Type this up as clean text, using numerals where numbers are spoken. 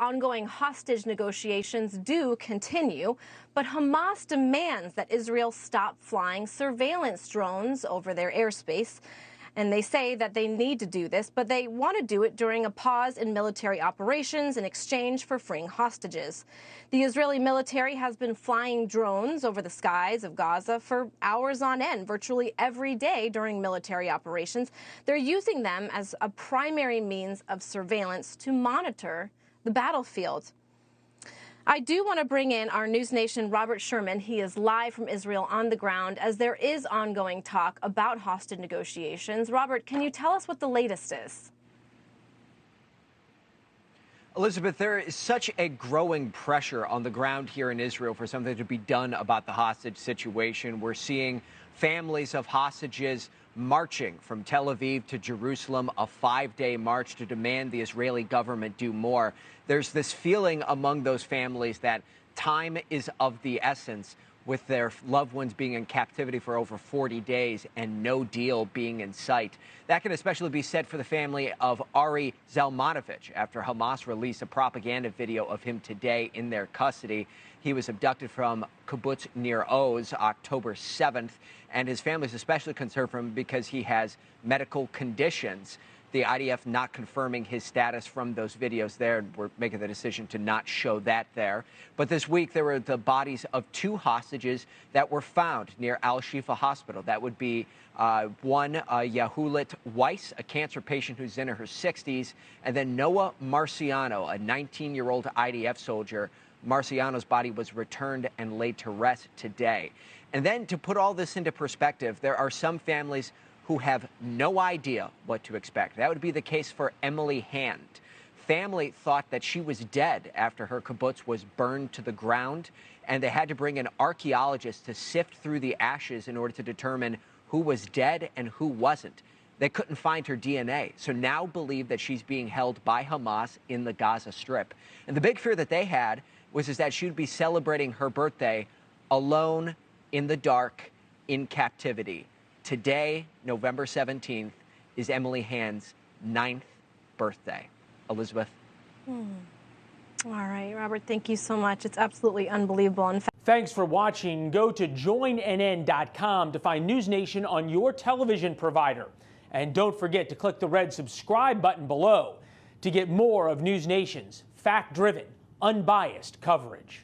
ongoing hostage negotiations do continue, but Hamas demands that Israel stop flying surveillance drones over their airspace. And they say that they need to do this, but they want to do it during a pause in military operations in exchange for freeing hostages. The Israeli military has been flying drones over the skies of Gaza for hours on end, virtually every day during military operations. They're using them as a primary means of surveillance to monitor the battlefield. I do want to bring in our NewsNation Robert Sherman. He is live from Israel on the ground as there is ongoing talk about hostage negotiations. Robert, can you tell us what the latest is? Elizabeth, there is such a growing pressure on the ground here in Israel for something to be done about the hostage situation. We're seeing families of hostages marching from Tel Aviv to Jerusalem, a 5-day march to demand the Israeli government do more. There's this feeling among those families that time is of the essence, with their loved ones being in captivity for over 40 days and no deal being in sight. That can especially be said for the family of Ari Zalmanovich after Hamas released a propaganda video of him today in their custody. He was abducted from kibbutz Nir Oz October 7th, and his family is especially concerned for him because he has medical conditions. The IDF not confirming his status from those videos there. We're making the decision to not show that there. But this week, there were the bodies of 2 hostages that were found near Al-Shifa Hospital. That would be one, Yahulit Weiss, a cancer patient who's in her 60s, and then Noah Marciano, a 19-year-old IDF soldier. Marciano's body was returned and laid to rest today. And then to put all this into perspective, there are some families who have no idea what to expect. That would be the case for Emily Hand. Family thought that she was dead after her kibbutz was burned to the ground, and they had to bring an archaeologist to sift through the ashes in order to determine who was dead and who wasn't. They couldn't find her DNA, so now believe that she's being held by Hamas in the Gaza Strip. And the big fear that they had was that she would be celebrating her birthday alone, in the dark, in captivity. Today, November 17th, is Emily Hand's 9th birthday. Elizabeth? All right, Robert, thank you so much. It's absolutely unbelievable. In fact, thanks for watching. Go to joinnn.com to find NewsNation on your television provider. And don't forget to click the red subscribe button below to get more of NewsNation's fact-driven, unbiased coverage.